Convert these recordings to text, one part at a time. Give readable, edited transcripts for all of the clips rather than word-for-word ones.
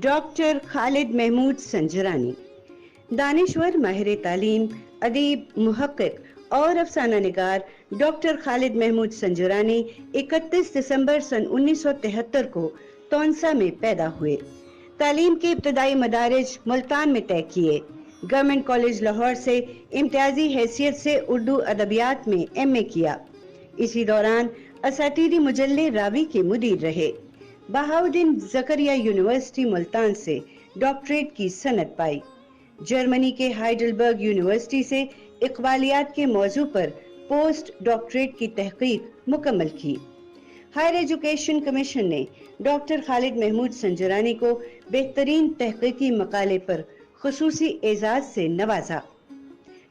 Doctor Khalid Mahmood Sanjrani دانشور، ماہر تعلیم، ادیب، محقق اور افسانہ نگار ڈاکٹر خالد محمود سنجرانی 31 دسمبر سن 1973 کو تونسا میں پیدا ہوئے۔ تعلیم کے ابتدائی مدارج ملتان میں طے کیے۔ گورنمنٹ کالج لاہور سے امتیازی حیثیت سے اردو ادبیات میں ایم اے کیا۔ اسی دوران اساتیری مجلے راوی کے مدیر رہے۔ بہاؤالدین زکریا یونیورسٹی ملتان سے ڈاکٹریٹ کی سند پائی۔ جرمنی کے ہائیڈلبرگ یونیورسٹی سے اقبالیات کے موضوع پر پوسٹ ڈاکٹریٹ کی تحقیق مکمل کی۔ ہائر ایجوکیشن کمیشن نے ڈاکٹر خالد محمود سنجرانی کو بہترین تحقیقی مقالے پر خصوصی اعزاز سے نوازا۔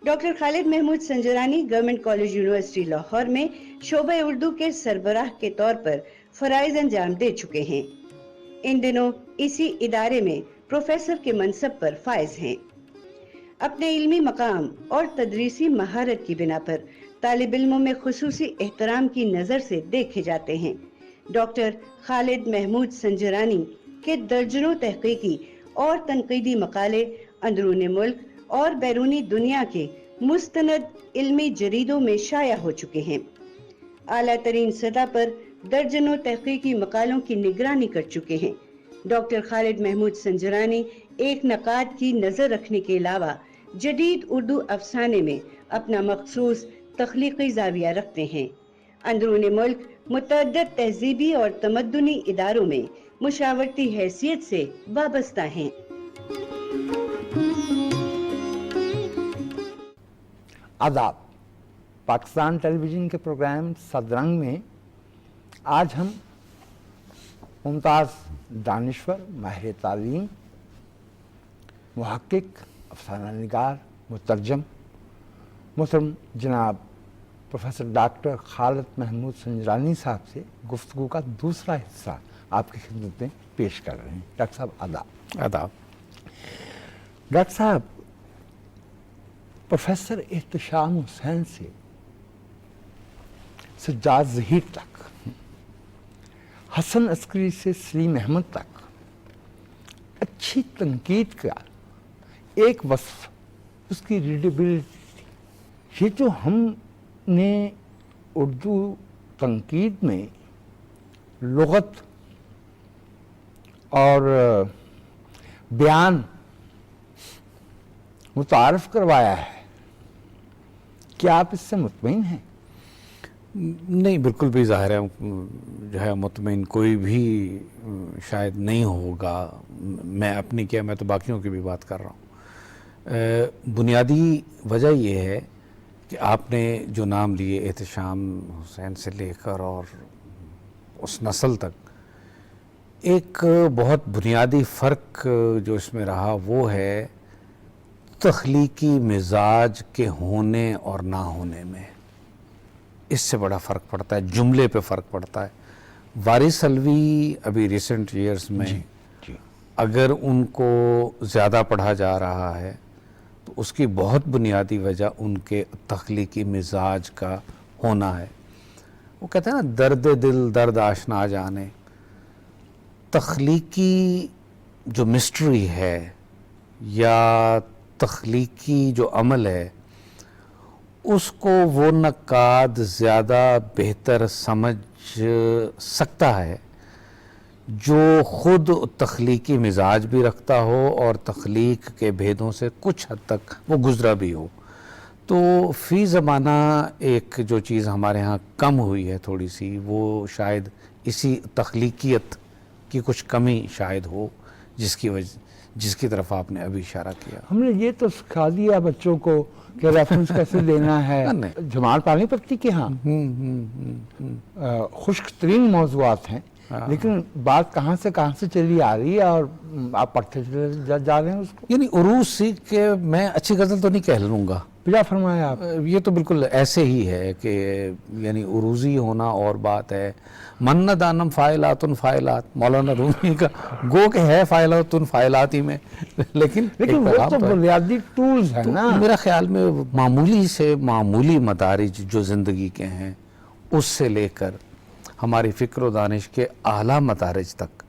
Doctor Khalid Mahmood Sanjrani government college university Lahore میں شعبہ اردو کے سربراہ کے طور پر فرائض انجام دے چکے ہیں۔ ان دنوں اسی ادارے میں پروفیسر کے منصب پر فائز ہیں۔ اپنے علمی مقام اور تدریسی مہارت کی بنا پر طالب علموں میں خصوصی احترام کی نظر سے دیکھے جاتے ہیں۔ ڈاکٹر خالد محمود سنجرانی کے درجنوں تحقیقی اور تنقیدی مقالے اندرون ملک اور بیرونی دنیا کے مستند علمی جریدوں میں شائع ہو چکے ہیں۔ اعلیٰ ترین سطح پر درجنوں تحقیقی مقالوں کی نگرانی کر چکے ہیں۔ ڈاکٹر خالد محمود سنجرانی ایک نقاد کی نظر رکھنے کے علاوہ جدید اردو افسانے میں اپنا مخصوص تخلیقی زاویہ رکھتے ہیں۔ اندرون ملک متعدد تہذیبی اور تمدنی اداروں میں مشاورتی حیثیت سے وابستہ ہیں۔ آداب۔ پاکستان ٹیلی ویژن کے پروگرام صدرنگ میں آج ہم ممتاز دانشور، ماہر تعلیم، محقق، افسانہ نگار، مترجم محترم جناب پروفیسر ڈاکٹر خالد محمود سنجرانی صاحب سے گفتگو کا دوسرا حصہ آپ کی خدمت میں پیش کر رہے ہیں۔ ڈاکٹر صاحب آداب۔ آداب۔ ڈاکٹر صاحب، پروفیسر احتشام حسین سے سجاد ظہیر تک، حسن عسکری سے سلیم احمد تک اچھی تنقید کا ایک وصف اس کی ریڈیبلٹی تھی۔ یہ جو ہم نے اردو تنقید میں لغت اور بیان متعارف کروایا ہے، کیا آپ اس سے مطمئن ہیں؟ نہیں، بالکل بھی ظاہر ہے جو ہے مطمئن کوئی بھی شاید نہیں ہوگا۔ میں اپنی کیا، میں تو باقیوں کی بھی بات کر رہا ہوں۔ بنیادی وجہ یہ ہے کہ آپ نے جو نام لیے احتشام حسین سے لے کر اور اس نسل تک، ایک بہت بنیادی فرق جو اس میں رہا وہ ہے تخلیقی مزاج کے ہونے اور نہ ہونے میں۔ اس سے بڑا فرق پڑتا ہے، جملے پہ فرق پڑتا ہے۔ وارث علوی ابھی ریسنٹ ایئرز میں اگر ان کو زیادہ پڑھا جا رہا ہے تو اس کی بہت بنیادی وجہ ان کے تخلیقی مزاج کا ہونا ہے۔ وہ کہتے ہیں نا، درد دل درد آشنا جانے۔ تخلیقی جو مسٹری ہے یا تخلیقی جو عمل ہے، اس کو وہ نقاد زیادہ بہتر سمجھ سکتا ہے جو خود تخلیقی مزاج بھی رکھتا ہو اور تخلیق کے بھیدوں سے کچھ حد تک وہ گزرا بھی ہو۔ تو فی زمانہ ایک جو چیز ہمارے ہاں کم ہوئی ہے تھوڑی سی، وہ شاید اسی تخلیقیت کی کچھ کمی شاید ہو، جس کی طرف آپ نے ابھی اشارہ کیا۔ ہم نے یہ تو سکھا دیا بچوں کو کہ ریفرنس کیسے لینا ہے۔ جمال پانی پتی کے ہاں خشک ترین موضوعات ہیں، لیکن بات کہاں سے چلی آ رہی ہے اور آپ پڑھتے جا رہے ہیں اس کو۔ یعنی عروج سیکھ کے میں اچھی غزل تو نہیں کہہ لوں گا، کیا فرمایا آپ؟ یہ تو بالکل ایسے ہی ہے کہ یعنی عروضی ہونا اور بات ہے۔ من دانم فائلات مولانا رومی کا گو کہ ہے فائلات فائلات ہی میں، لیکن وہ تو بنیادی ٹولز ہیں نا۔ میرا خیال میں معمولی سے معمولی مدارج جو زندگی کے ہیں، اس سے لے کر ہماری فکر و دانش کے اعلیٰ مدارج تک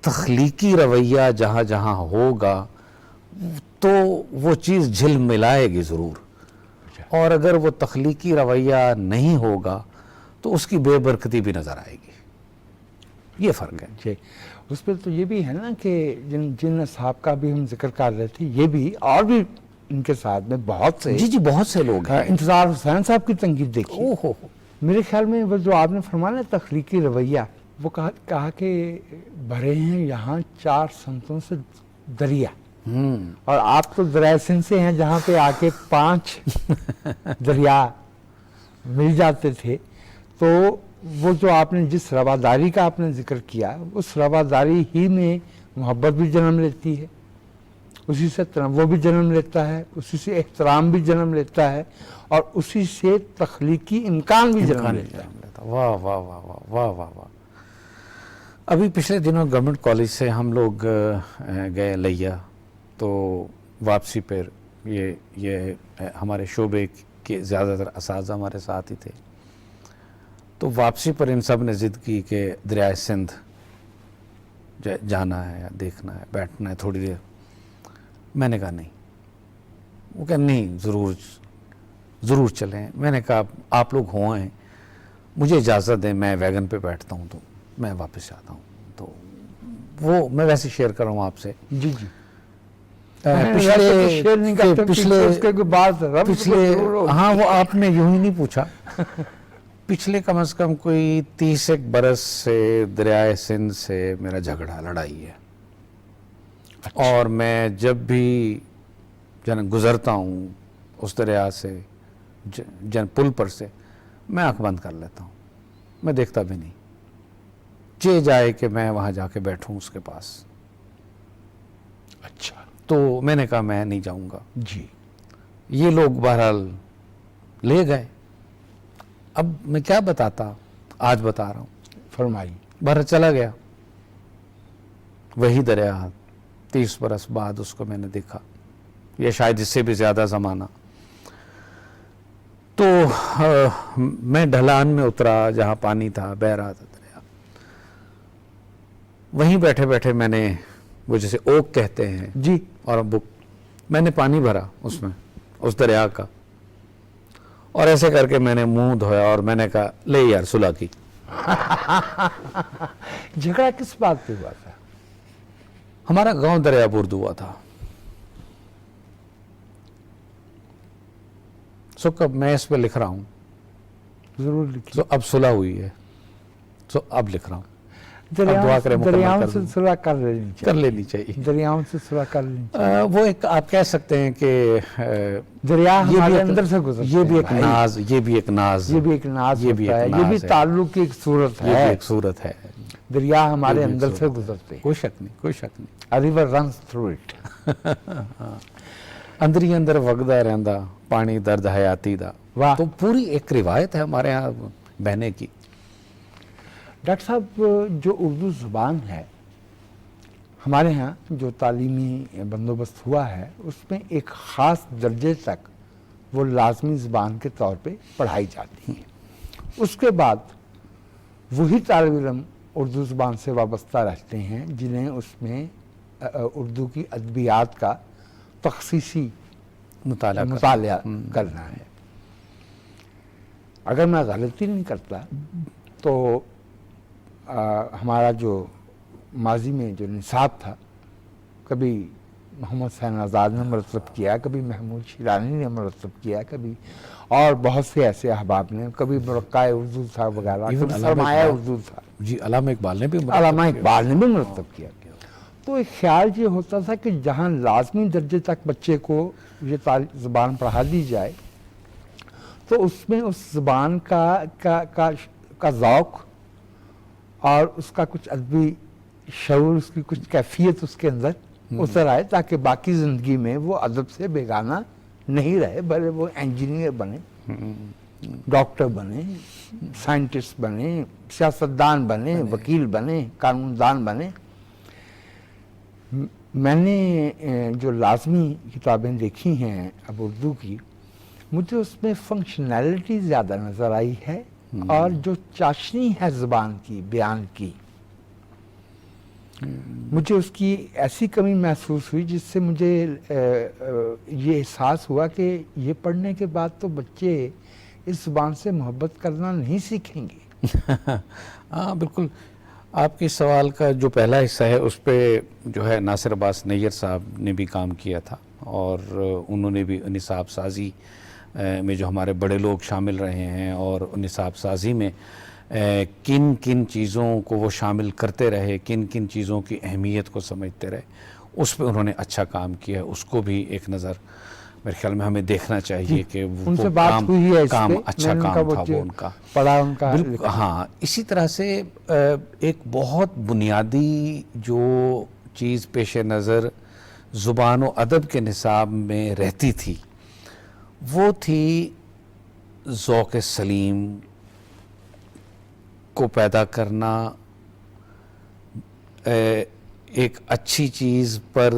تخلیقی رویہ جہاں جہاں ہوگا تو وہ چیز جھل ملائے گی ضرور، اور اگر وہ تخلیقی رویہ نہیں ہوگا تو اس کی بے برکتی بھی نظر آئے گی. یہ فرق ہے. جی، اس پہ تو یہ بھی ہے نا کہ جن اصحاب کا بھی ہم ذکر کر رہے تھے، یہ بھی اور بھی ان کے ساتھ میں بہت سے جی بہت سے لوگ ہیں. انتظار حسین صاحب کی تنقید دیکھی. اوہ ہو، میرے خیال میں وہ جو آپ نے فرمایا نا تخلیقی رویہ، وہ کہا کہ بھرے ہیں یہاں 4 سمتوں سے دریا، اور آپ تو دریائے سندھ سے ہیں جہاں پہ آ کے 5 دریا مل جاتے تھے. تو وہ جو آپ نے جس رواداری کا آپ نے ذکر کیا، اس رواداری ہی میں محبت بھی جنم لیتی ہے، اسی سے تنوع بھی جنم لیتا ہے، اسی سے احترام بھی جنم لیتا ہے، اور اسی سے تخلیقی امکان بھی جنم لیتا ہے. واہ واہ واہ واہ واہ واہ واہ. ابھی پچھلے دنوں گورنمنٹ کالج سے ہم لوگ گئے لیا، تو واپسی پر یہ ہمارے شعبے کے زیادہ تر اساتذہ ہمارے ساتھ ہی تھے. تو واپسی پر ان سب نے ضد کی کہ دریائے سندھ جانا ہے، دیکھنا ہے، بیٹھنا ہے تھوڑی دیر. میں نے کہا نہیں. وہ کہا نہیں، ضرور چلیں. میں نے کہا آپ لوگ ہوئے، مجھے اجازت دیں، میں ویگن پہ بیٹھتا ہوں تو میں واپس جاتا ہوں. تو وہ میں ویسے شیئر کر رہا ہوں آپ سے. جی جی، ہاں وہ آپ نے یوں ہی نہیں پوچھا. پچھلے کم از کم کوئی 30 برس سے دریائے سندھ سے میرا جھگڑا لڑائی ہے. اور میں جب بھی گزرتا ہوں اس دریا سے، پل پر سے، میں آنکھ بند کر لیتا ہوں، میں دیکھتا بھی نہیں. چاہے جائے کہ میں وہاں جا کے بیٹھوں اس کے پاس. اچھا. تو میں نے کہا میں نہیں جاؤں گا. جی. یہ لوگ بہرحال لے گئے. اب میں کیا بتاتا، آج بتا رہا ہوں. فرمائی. بہرحال چلا گیا وہی دریا. 30 برس بعد اس کو میں نے دیکھا، یا شاید اس سے بھی زیادہ زمانہ. تو میں ڈھلان میں اترا جہاں پانی تھا، بہہ رہا تھا دریا. وہیں بیٹھے بیٹھے میں نے وہ جیسے اوک کہتے ہیں جی، اور میں نے پانی بھرا اس میں، اس دریا کا، اور ایسے کر کے میں نے منہ دھویا اور میں نے کہا لے یار صلح کی. جھگڑا کس بات پہ ہوا تھا؟ ہمارا گاؤں دریا برد ہوا تھا. سو کب میں اس پہ لکھ رہا ہوں، ضرور لکھیے. سو اب صلح ہوئی ہے، سو اب لکھ رہا ہوں. دریاؤں سے صلح کر لینی چاہیے. دریاؤں سے صلح کر لینی چاہیے. وہ ایک آپ کہہ سکتے ہیں کہ دریا ہمارے اندر سے گزرتا ہے. یہ بھی ایک ناز، یہ بھی ایک ناز، یہ بھی ایک ناز ہوتا ہے، یہ بھی تعلق کی ایک صورت ہے. یہ بھی ایک صورت ہے. دریا ہمارے اندر سے گزرتے ہیں. کوئی شک نہیں، کوئی شک نہیں. A river runs through it. اندر ہی اندر وگدا رہندا پانی درد حیاتی دا. واہ. تو پوری ایک روایت ہے ہمارے ہاں بہنے کی. ڈاکٹر صاحب، جو اردو زبان ہے ہمارے ہاں جو تعلیمی بندوبست ہوا ہے، اس میں ایک خاص درجے تک وہ لازمی زبان کے طور پہ پڑھائی جاتی ہے. اس کے بعد وہی طالب علم اردو زبان سے وابستہ رہتے ہیں جنہیں اس میں اردو کی ادبیات کا تخصیصی مطالعہ کرنا ہے. اگر میں غلطی نہیں کرتا تو ہمارا جو ماضی میں جو نصاب تھا، کبھی محمد حسین آزاد نے مرتب کیا، کبھی محمود شیرانی نے مرتب کیا، کبھی اور بہت سے ایسے احباب نے، کبھی مرقع اردو تھا وغیرہ، کبھی سرمایہ اردو تھا. جی، علامہ اقبال نے بھی مرتب کیا. تو ایک خیال یہ ہوتا تھا کہ جہاں لازمی درجے تک بچے کو یہ زبان پڑھا دی جائے تو اس میں اس زبان کا ذوق اور اس کا کچھ ادبی شعور، اس کی کچھ کیفیت اس کے اندر اتر آئے، تاکہ باقی زندگی میں وہ ادب سے بیگانہ نہیں رہے. بھلے وہ انجینئر بنے، ڈاکٹر بنے، سائنٹسٹ بنے، سیاستدان بنے، وکیل بنے، قانون دان بنے. میں نے جو لازمی کتابیں دیکھی ہیں اب اردو کی، مجھے اس میں فنکشنالٹی زیادہ نظر آئی ہے، اور جو چاشنی ہے زبان کی، بیان کی، مجھے اس کی ایسی کمی محسوس ہوئی جس سے مجھے یہ احساس ہوا کہ یہ پڑھنے کے بعد تو بچے اس زبان سے محبت کرنا نہیں سیکھیں گے. ہاں بالکل. آپ کے سوال کا جو پہلا حصہ ہے اس پہ جو ہے ناصر عباس نیّر صاحب نے بھی کام کیا تھا، اور انہوں نے بھی نصاب سازی میں جو ہمارے بڑے لوگ شامل رہے ہیں اور نصاب سازی میں کن کن چیزوں کو وہ شامل کرتے رہے، کن کن چیزوں کی اہمیت کو سمجھتے رہے، اس پہ انہوں نے اچھا کام کیا. اس کو بھی ایک نظر میرے خیال میں ہمیں دیکھنا چاہیے کہ ان سے بات ہوئی ہے، کام اچھا کام تھا وہ ان کا پڑھا ان کا. ہاں اسی طرح سے ایک بہت بنیادی جو چیز پیش نظر زبان و ادب کے نصاب میں رہتی تھی وہ تھی ذوق سلیم کو پیدا کرنا، ایک اچھی چیز پر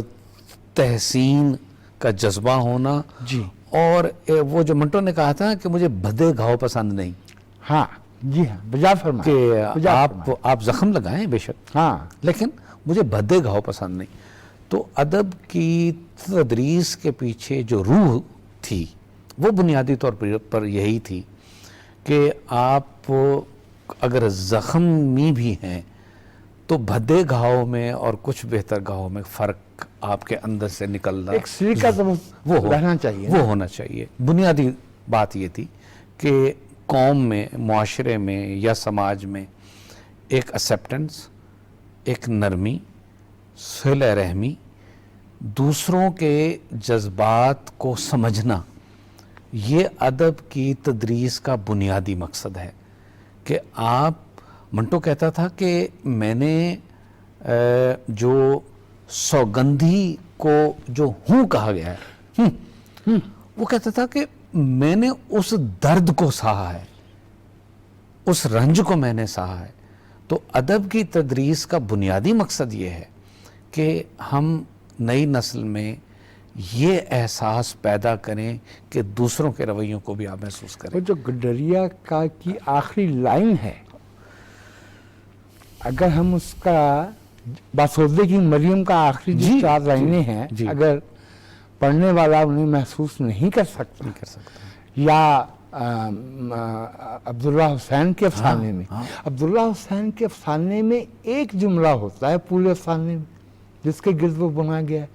تحسین کا جذبہ ہونا. جی. اور وہ جو منٹو نے کہا تھا کہ مجھے بھدے گھاؤ پسند نہیں. ہاں جی ہاں، بجا فرمائیں کہ آپ زخم لگائیں بے شک، ہاں، لیکن مجھے بھدے گھاؤ پسند نہیں. تو ادب کی تدریس کے پیچھے جو روح تھی وہ بنیادی طور پر یہی تھی کہ آپ اگر زخمی بھی ہیں تو بھدے گھاؤ میں اور کچھ بہتر گھاؤ میں فرق آپ کے اندر سے نکل رہا، ایک سلیقہ تو رہنا چاہیے، وہ ہونا چاہیے. بنیادی بات یہ تھی کہ قوم میں، معاشرے میں یا سماج میں ایک ایکسیپٹنس، ایک نرمی، صلہ رحمی، دوسروں کے جذبات کو سمجھنا، یہ ادب کی تدریس کا بنیادی مقصد ہے. کہ آپ، منٹو کہتا تھا کہ میں نے جو سوگندھی کو جو ہوں کہا گیا ہے، وہ کہتا تھا کہ میں نے اس درد کو سہا ہے، اس رنج کو میں نے سہا ہے. تو ادب کی تدریس کا بنیادی مقصد یہ ہے کہ ہم نئی نسل میں یہ احساس پیدا کریں کہ دوسروں کے رویوں کو بھی آپ محسوس کریں. وہ جو گڈریا کا کی آخری لائن ہے، اگر ہم اس کا باسودے کی مریم کا آخری جو 4 لائنیں ہیں، اگر پڑھنے والا انہیں محسوس نہیں کر سکتا یا عبداللہ حسین کے افسانے میں، عبداللہ حسین کے افسانے میں ایک جملہ ہوتا ہے پورے افسانے میں جس کے گرد وہ بنا گیا ہے،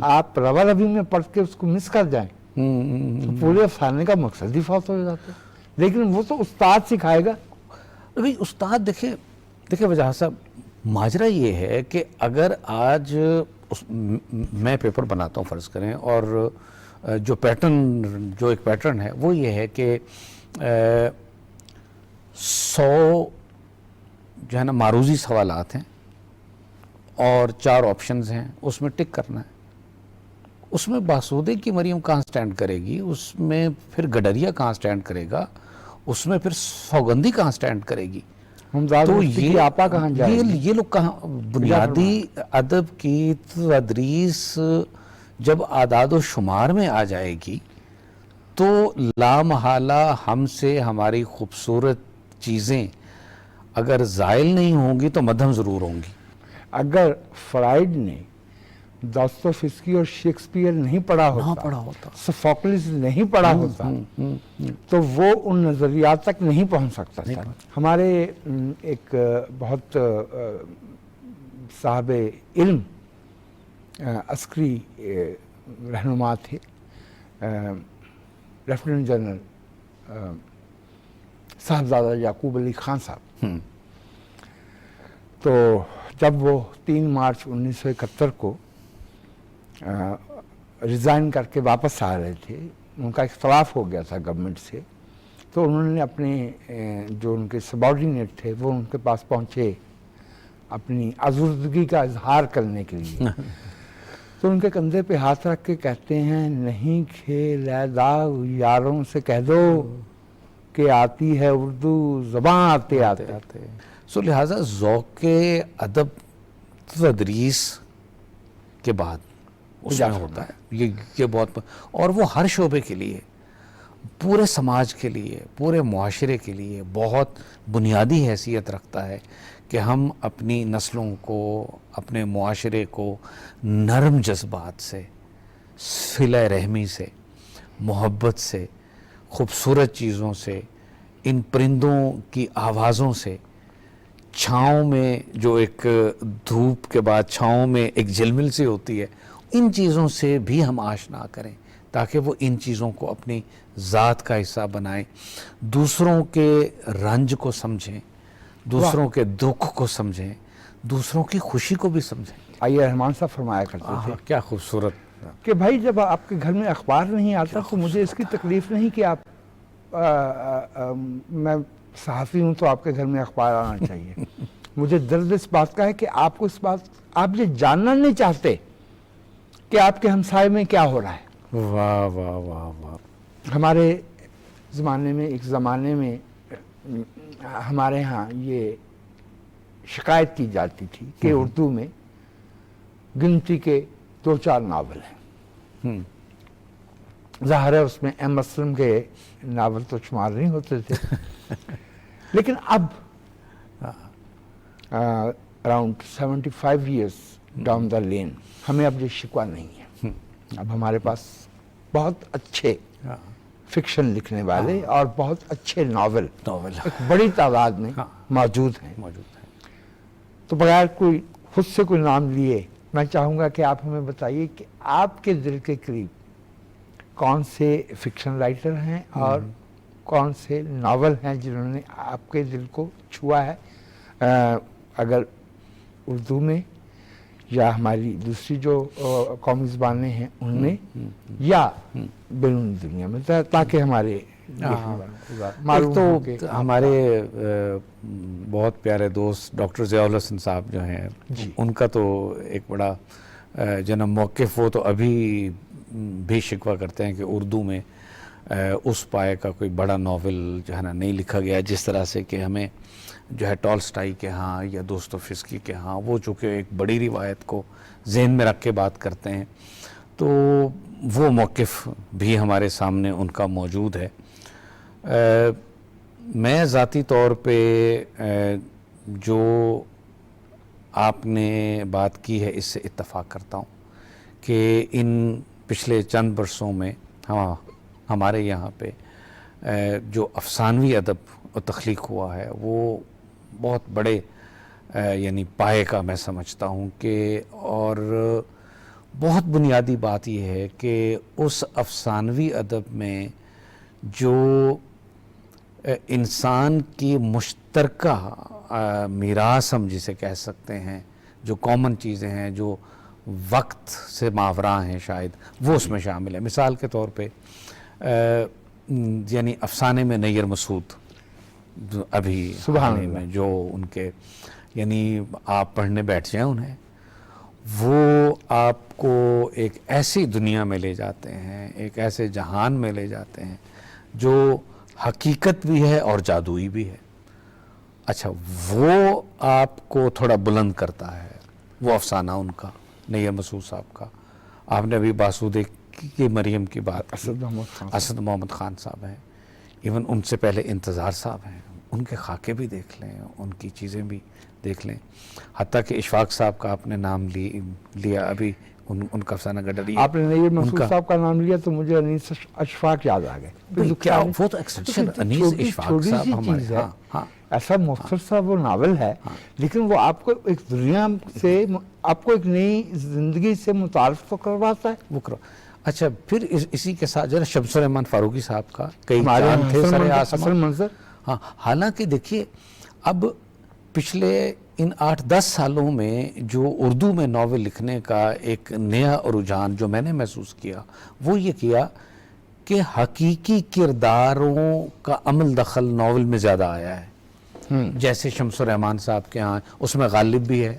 آپ روا ربی میں پڑھ کے اس کو مس کر جائیں تو پورے افسانے کا مقصد ہی فوت ہو جاتا ہے. لیکن وہ تو استاد سکھائے گا. بھئی استاد دیکھیں وجہ صاحب، ماجرا یہ ہے کہ اگر آج میں پیپر بناتا ہوں فرض کریں، اور جو ایک پیٹرن ہے وہ یہ ہے کہ 100 جو ہے نا معروضی سوالات ہیں اور 4 آپشنز ہیں، اس میں ٹک کرنا ہے. اس میں باسودے کی مریم کہاں سٹینڈ کرے گی، اس میں پھر گڈریا کہاں سٹینڈ کرے گا، اس میں پھر سوگندھی کہاں سٹینڈ کرے گی. تو یہ لوگ کہاں بنیادی ادب کی تدریس جب اعداد و شمار میں آ جائے گی تو لامحالہ ہم سے ہماری خوبصورت چیزیں اگر زائل نہیں ہوں گی تو مدھم ضرور ہوں گی. اگر فرائڈ نے داستویفسکی اور شیکسپیئر نہیں پڑھا ہوتا، سوفوکلس نہیں پڑھا ہوتا تو وہ ان نظریات تک نہیں پہنچ سکتا تھا. ہمارے ایک بہت صاحب علم عسکری رہنما تھے، لیفٹیننٹ جنرل صاحبزادہ یعقوب علی خان صاحب. تو جب وہ 3 مارچ 1971 کو ریزائن کر کے واپس آ رہے تھے، ان کا اختلاف ہو گیا تھا گورنمنٹ سے، تو انہوں نے اپنے جو ان کے سبارڈینیٹ تھے وہ ان کے پاس پہنچے اپنی آزردگی کا اظہار کرنے کے لیے. تو ان کے کندھے پہ ہاتھ رکھ کے کہتے ہیں، نہیں کھیل داغ یاروں سے کہہ دو کہ آتی ہے اردو زباں آتے آتے. سو لہٰذا ذوق ادب تدریس کے بعد اس میں ہوتا ہے یہ بہت، اور وہ ہر شعبے کے لیے، پورے سماج کے لیے، پورے معاشرے کے لیے بہت بنیادی حیثیت رکھتا ہے کہ ہم اپنی نسلوں کو، اپنے معاشرے کو نرم جذبات سے، صلہ رحمی سے، محبت سے، خوبصورت چیزوں سے، ان پرندوں کی آوازوں سے، چھاؤں میں جو ایک دھوپ کے بعد چھاؤں میں ایک جھلمل سی ہوتی ہے، ان چیزوں سے بھی ہم آشنا کریں تاکہ وہ ان چیزوں کو اپنی ذات کا حصہ بنائیں، دوسروں کے رنج کو سمجھیں، دوسروں کے دکھ کو سمجھیں، دوسروں کی خوشی کو بھی سمجھیں۔ آئیے رحمان صاحب فرمایا کرتے تھے کیا خوبصورت کہ بھائی جب آپ کے گھر میں اخبار نہیں آتا تو مجھے اس کی تکلیف نہیں کہ آپ میں صحافی ہوں تو آپ کے گھر میں اخبار آنا چاہیے۔ مجھے درد اس بات کا ہے کہ آپ کو اس بات آپ یہ جاننا نہیں چاہتے کہ آپ کے ہمسائے میں کیا ہو رہا ہے۔ واہ واہ واہ واہ۔ ہمارے زمانے میں ایک زمانے میں ہمارے ہاں یہ شکایت کی جاتی تھی کہ اردو میں گنتی کے 2-4 ناول ہیں۔ ظاہر ہے اس میں ایم اسلم کے ناول تو شمار نہیں ہوتے تھے، لیکن اب اراؤنڈ 75 ایئرس ڈاؤن دا لین ہمیں اب یہ شکوہ نہیں ہے۔ اب ہمارے پاس بہت اچھے فکشن لکھنے والے اور بہت اچھے ناول ایک بڑی تعداد میں موجود ہیں۔ تو بغیر کوئی خود سے کوئی نام لیے میں چاہوں گا کہ آپ ہمیں بتائیے کہ آپ کے دل کے قریب کون سے فکشن رائٹر ہیں اور کون سے ناول ہیں جنہوں نے آپ کے دل کو چھوا ہے، اگر اردو میں یا ہماری دوسری جو قومی زبانیں ہیں ان میں یا بیرون دنیا میں، تاکہ ہمارے ایک تو ہمارے بہت پیارے دوست ڈاکٹر ضیاء الحسن صاحب جو ہیں ان کا تو ایک بڑا جنم موقف، وہ تو ابھی بھی شکوہ کرتے ہیں کہ اردو میں اس پائے کا کوئی بڑا ناول جو ہے نا نہیں لکھا گیا، جس طرح سے کہ ہمیں جو ہے ٹالسٹائی کے ہاں یا دوستویفسکی کے ہاں وہ چونکہ ایک بڑی روایت کو ذہن میں رکھ کے بات کرتے ہیں، تو وہ موقف بھی ہمارے سامنے ان کا موجود ہے۔ میں ذاتی طور پہ جو آپ نے بات کی ہے اس سے اتفاق کرتا ہوں کہ ان پچھلے چند برسوں میں ہمارے یہاں پہ جو افسانوی ادب تخلیق ہوا ہے وہ بہت بڑے یعنی پائے کا میں سمجھتا ہوں کہ، اور بہت بنیادی بات یہ ہے کہ اس افسانوی ادب میں جو انسان کی مشترکہ میراث ہم جسے کہہ سکتے ہیں، جو کامن چیزیں ہیں، جو وقت سے ماوراء ہیں شاید، وہ اس میں شامل ہے۔ مثال کے طور پہ یعنی افسانے میں نیر مسعود ابھی حال میں جو ان کے یعنی آپ پڑھنے بیٹھ جائیں انہیں، وہ آپ کو ایک ایسی دنیا میں لے جاتے ہیں، ایک ایسے جہان میں لے جاتے ہیں جو حقیقت بھی ہے اور جادوئی بھی ہے۔ اچھا، وہ آپ کو تھوڑا بلند کرتا ہے، وہ افسانہ ان کا نیر مسعود صاحب کا۔ آپ نے ابھی باسودے کی مریم کی بات، اسد محمد خان صاحب ہیں، ایون ان سے پہلے انتظار صاحب ہیں، ان کے خاکے بھی دیکھ لیں، ان کی چیزیں بھی دیکھ لیں، حتیٰ کہ اشفاق صاحب کا آپ نے نام لیا ابھی، ان کا افسانہ گڈری، آپ نے نیر مسعود صاحب کا نام لیا تو مجھے انیس اشفاق یاد آ گئے۔ کیا وہ تو ایکسٹینشن انیس اشفاق صاحب ہمارے، ہاں ایسا مختصر سا وہ ناول ہے، لیکن وہ آپ کو ایک دنیا سے، آپ کو ایک نئی زندگی سے متعارف تو کرواتا ہے۔ وہ اچھا، پھر اسی کے ساتھ جو ہے شمس الرحمان فاروقی صاحب کا کئی چاند تھے سر آسمان، منظر، ہاں، حالانکہ دیکھیے اب پچھلے ان 8-10 سالوں میں جو اردو میں ناول لکھنے کا ایک نیا رجحان جو میں نے محسوس کیا، وہ یہ کیا کہ حقیقی کرداروں کا عمل دخل ناول میں زیادہ آیا ہے۔ جیسے شمس الرحمان صاحب کے ہاں اس میں غالب بھی ہے،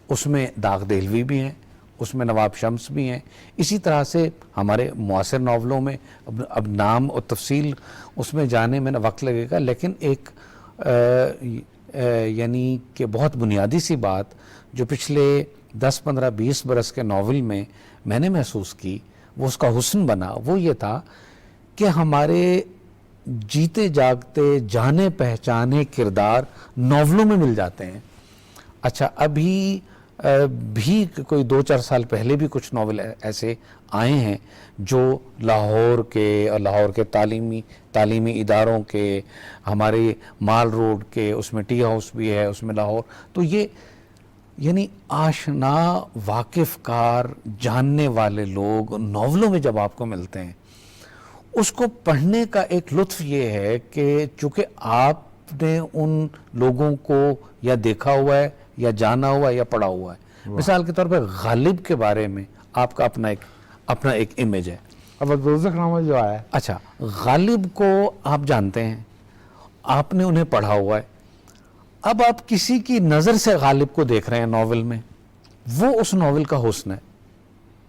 اس میں داغ دہلوی بھی ہیں، اس میں نواب شمس بھی ہیں، اسی طرح سے ہمارے معاصر ناولوں میں اب نام اور تفصیل اس میں جانے میں وقت لگے گا، لیکن ایک یعنی کہ بہت بنیادی سی بات جو پچھلے 10-15-20 برس کے ناول میں میں نے محسوس کی، وہ اس کا حسن بنا، وہ یہ تھا کہ ہمارے جیتے جاگتے جانے پہچانے کردار ناولوں میں مل جاتے ہیں۔ اچھا ابھی بھی کوئی 2-4 سال پہلے بھی کچھ ناول ایسے آئے ہیں جو لاہور کے اور لاہور کے تعلیمی اداروں کے، ہمارے مال روڈ کے، اس میں ٹی ہاؤس بھی ہے اس میں لاہور، تو یہ یعنی آشنا واقف کار جاننے والے لوگ ناولوں میں جب آپ کو ملتے ہیں، اس کو پڑھنے کا ایک لطف یہ ہے کہ چونکہ آپ نے ان لوگوں کو یا دیکھا ہوا ہے یا جانا ہوا ہے یا پڑھا ہوا ہے. مثال کے طور پہ غالب کے بارے میں آپ کا اپنا ایک امیج ہے. اب دوزخ نامہ جو آیا ہے، اچھا غالب کو آپ جانتے ہیں، آپ نے انہیں پڑھا ہوا ہے، اب آپ کسی کی نظر سے غالب کو دیکھ رہے ہیں ناول میں، وہ اس ناول کا حسن ہے.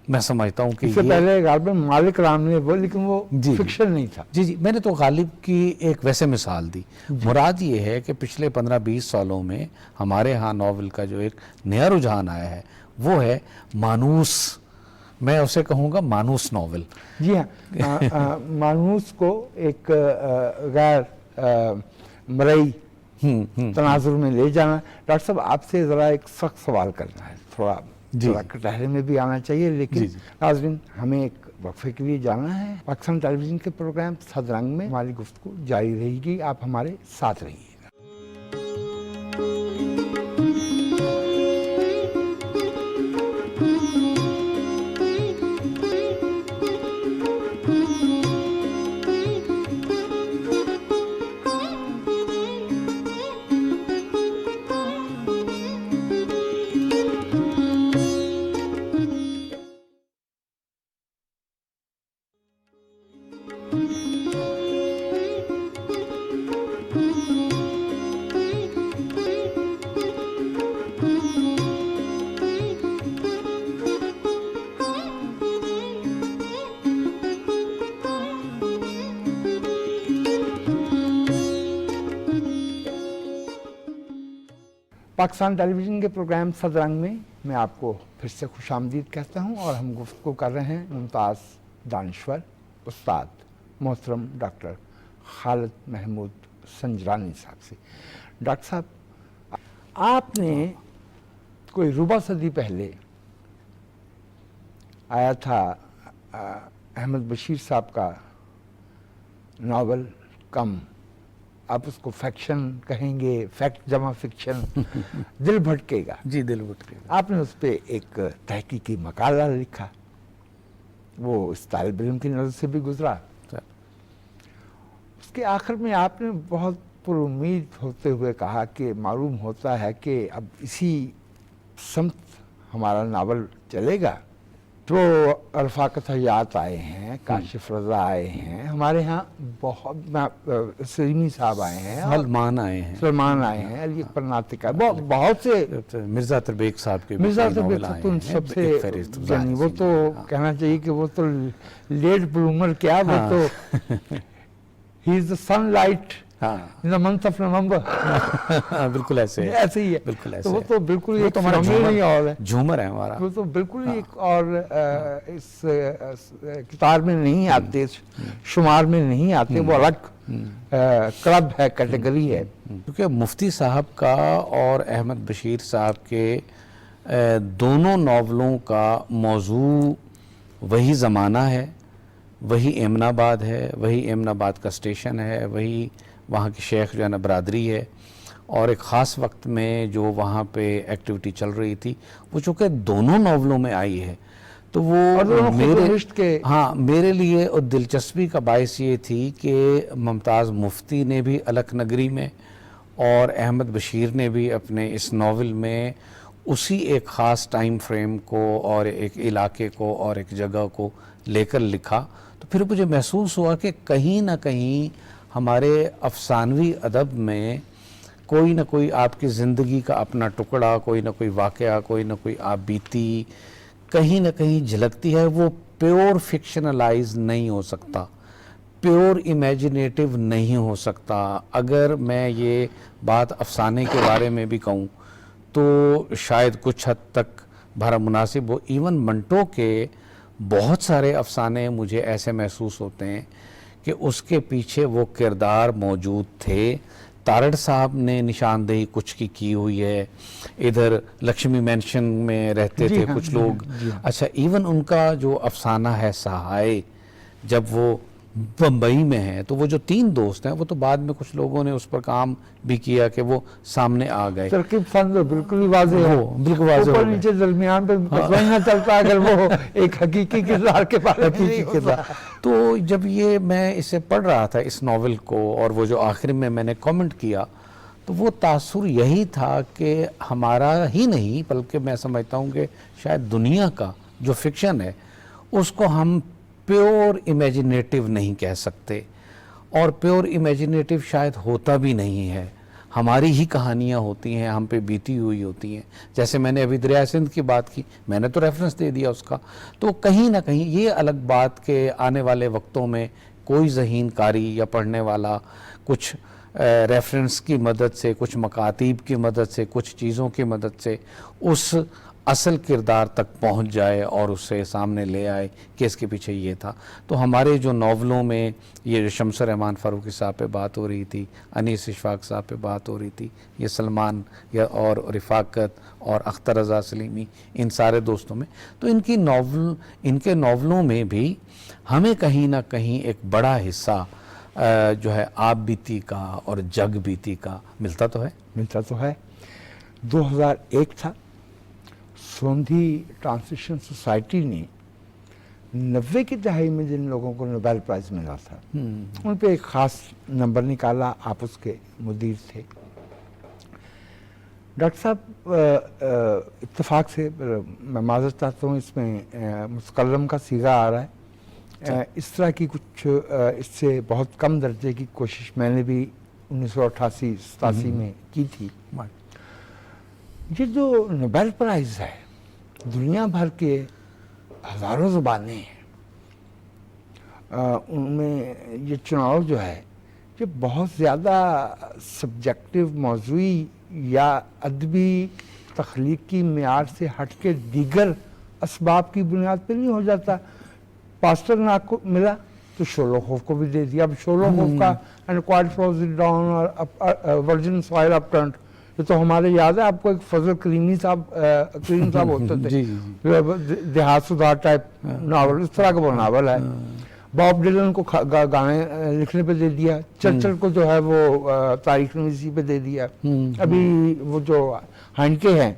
میں سمجھتا ہوں کہ اس سے پہلے غالب مالک رام نے وہ، لیکن وہ فکشن نہیں تھا. جی میں نے تو غالب کی ایک ویسے مثال دی. مراد یہ ہے کہ پچھلے 15-20 سالوں میں ہمارے ہاں ناول کا جو ایک نیا رجحان آیا ہے وہ ہے مانوس، میں اسے کہوں گا مانوس ناول. جی ہاں، مانوس کو ایک غیر مرئی تناظر میں لے جانا. ڈاکٹر صاحب آپ سے ذرا ایک سخت سوال کرنا ہے، تھوڑا کٹہرے میں بھی آنا چاہیے، لیکن ناظرین ہمیں ایک وقفے کے لیے جانا ہے. پاکستان ٹیلی ویژن کے پروگرام صد رنگ میں ہماری گفتگو جاری رہے گی، آپ ہمارے ساتھ رہیے گا. پاکستان ٹیلی ویژن کے پروگرام صد رنگ میں میں آپ کو پھر سے خوش آمدید کہتا ہوں، اور ہم گفتگو کر رہے ہیں ممتاز دانشور استاد محترم ڈاکٹر خالد محمود سنجرانی صاحب سے. ڈاکٹر صاحب، آپ نے کوئی ربع صدی پہلے آیا تھا احمد بشیر صاحب کا ناول کم، آپ اس کو فیکشن کہیں گے، فیکٹ جمع فکشن، دل بھٹکے گا. جی دل بھٹکے گا. آپ نے اس پہ ایک تحقیقی مقالہ لکھا، وہ اس طالب علم کی نظر سے بھی گزرا. اس کے آخر میں آپ نے بہت پر امید ہوتے ہوئے کہا کہ معلوم ہوتا ہے کہ اب اسی سمت ہمارا ناول چلے گا. تو رفاقت حیات آئے ہیں، کاشف رضا آئے ہیں، ہمارے ہاں بہت سلیمی صاحب آئے ہیں، سلمان آئے ہیں، علی اکبر ناطق بہت سے، مرزا تربیک صاحب کے مرزا تربیک تو ان سب سے، یعنی وہ تو کہنا چاہیے کہ وہ تو لیٹ بلومر کیا، وہ تو ہی از دا sun light in the month of November. بالکل ایسے ہی ہے، بالکل ایسے. تو وہ تو بالکل ایک جھومر ہے ہمارا، وہ تو بالکل ایک اور اس کتاب میں نہیں آتے، شمار میں نہیں آتے، وہ الگ کلب ہے، کیٹیگری ہے. کیونکہ مفتی صاحب کا اور احمد بشیر صاحب کے دونوں ناولوں کا موضوع وہی زمانہ ہے، وہی ایمن آباد ہے، وہی ایمن آباد کا اسٹیشن ہے، وہی وہاں کی شیخ جو ہے نا برادری ہے، اور ایک خاص وقت میں جو وہاں پہ ایکٹیویٹی چل رہی تھی وہ چونکہ دونوں ناولوں میں آئی ہے، تو وہ میرے لیے اور دلچسپی کا باعث یہ تھی کہ ممتاز مفتی نے بھی الک نگری میں اور احمد بشیر نے بھی اپنے اس ناول میں اسی ایک خاص ٹائم فریم کو اور ایک علاقے کو اور ایک جگہ کو لے کر لکھا. تو پھر مجھے محسوس ہوا کہ کہیں نہ کہیں ہمارے افسانوی ادب میں کوئی نہ کوئی آپ کی زندگی کا اپنا ٹکڑا، کوئی نہ کوئی واقعہ، کوئی نہ کوئی آپ بیتی کہیں نہ کہیں جھلکتی ہے. وہ پیور فکشنلائز نہیں ہو سکتا، پیور امیجنیٹو نہیں ہو سکتا. اگر میں یہ بات افسانے کے بارے میں بھی کہوں تو شاید کچھ حد تک بھرا مناسب ہو. ایون منٹو کے بہت سارے افسانے مجھے ایسے محسوس ہوتے ہیں کہ اس کے پیچھے وہ کردار موجود تھے تارڑ صاحب نے نشاندہی کچھ کی ہوئی ہے. ادھر لکشمی مینشن میں رہتے تھے کچھ لوگ. اچھا ایون ان کا جو افسانہ ہے سہائے، جب وہ بمبئی میں ہیں تو وہ جو 3 دوست ہیں وہ تو بعد میں کچھ لوگوں نے اس پر کام بھی کیا کہ وہ سامنے آ گئے. ترکیب فن بالکل ہی واضح ہے، بالکل واضح اوپر نیچے درمیان پہ نہ چلتا اگر وہ ایک حقیقی کردار کے بارے میں. تو جب یہ میں اسے پڑھ رہا تھا اس ناول کو، اور وہ جو آخر میں نے کامنٹ کیا، تو وہ تاثر یہی تھا کہ ہمارا ہی نہیں بلکہ میں سمجھتا ہوں کہ شاید دنیا کا جو فکشن ہے اس کو ہم پیور امیجنیٹو نہیں کہہ سکتے، اور پیور امیجنیٹو شاید ہوتا بھی نہیں ہے. ہماری ہی کہانیاں ہوتی ہیں، ہم پہ بیتی ہوئی ہوتی ہیں. جیسے میں نے ابھی دریائے سندھ کی بات کی، میں نے تو ریفرنس دے دیا اس کا. تو کہیں نہ کہیں یہ الگ بات کہ آنے والے وقتوں میں کوئی ذہین قاری یا پڑھنے والا کچھ ریفرنس کی مدد سے، کچھ مکاتیب کی مدد سے، کچھ چیزوں کی مدد سے اس اصل کردار تک پہنچ جائے اور اسے سامنے لے آئے کہ اس کے پیچھے یہ تھا. تو ہمارے جو ناولوں میں یہ جو شمس رحمان فاروقی صاحب پہ بات ہو رہی تھی، انیس اشفاق صاحب پہ بات ہو رہی تھی، یہ سلمان اور رفاقت اور اختر رضا سلیمی، ان سارے دوستوں میں، تو ان کے ناولوں میں بھی ہمیں کہیں نہ کہیں ایک بڑا حصہ جو ہے آپ بیتی کا اور جگ بیتی کا ملتا تو ہے. 2001 تھا، سوندھی ٹرانسلیشن سوسائٹی نے 90 کی دہائی میں جن لوگوں کو نوبیل پرائز ملا تھا ان پہ ایک خاص نمبر نکالا. آپ اس کے مدیر تھے. ڈاکٹر صاحب اتفاق سے میں معذرت چاہتا ہوں، اس میں متکلم کا صیغہ آ رہا ہے، اس طرح کی کچھ اس سے بہت کم درجے کی کوشش میں نے بھی 1988-87 میں کی تھی. یہ جو نوبیل پرائز ہے دنیا بھر کے ہزاروں زبانیں ہیں، ان میں یہ چناؤ جو ہے یہ بہت زیادہ سبجیکٹو، موضوعی یا ادبی تخلیقی معیار سے ہٹ کے دیگر اسباب کی بنیاد پہ نہیں ہو جاتا. پاسٹرناک کو ملا تو شولوخوف کو بھی دے دیا. اب شولوخوف کا "And quiet flows it down" اور "Virgin soil upturned" یہ تو ہمارے یاد ہے آپ کو. ایک فضل کریم صاحب ہوتے تھے، دیہات سدھار ٹائپ ناول، اس طرح کا وہ ناول ہے. باب ڈیلن کو گانے لکھنے پہ دے دیا. چرچل کو جو ہے وہ تاریخ نویسی پہ دے دیا. ابھی وہ جو ہائنکے ہیں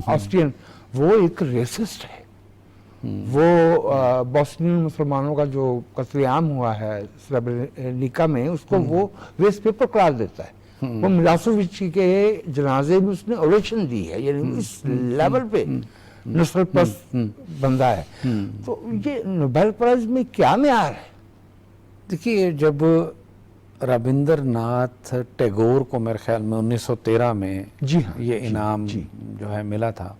آسٹرین، وہ ایک ریسسٹ ہے. وہ بوسنین مسلمانوں کا جو قتل عام ہوا ہے سربرینیکا میں، اس کو وہ ویسٹ پیپر قرار دیتا ہے. وہ ملاسووچ کے جنازے میں اس نے اوریشن دی ہے. یعنی اس لیول پہ نسل پرست بندہ ہے. تو یہ نوبیل پرائز میں کیا معیار ہے؟ دیکھیے، جب رابندر ناتھ ٹیگور کو میرے خیال میں 1913 میں یہ انعام جو ہے ملا تھا،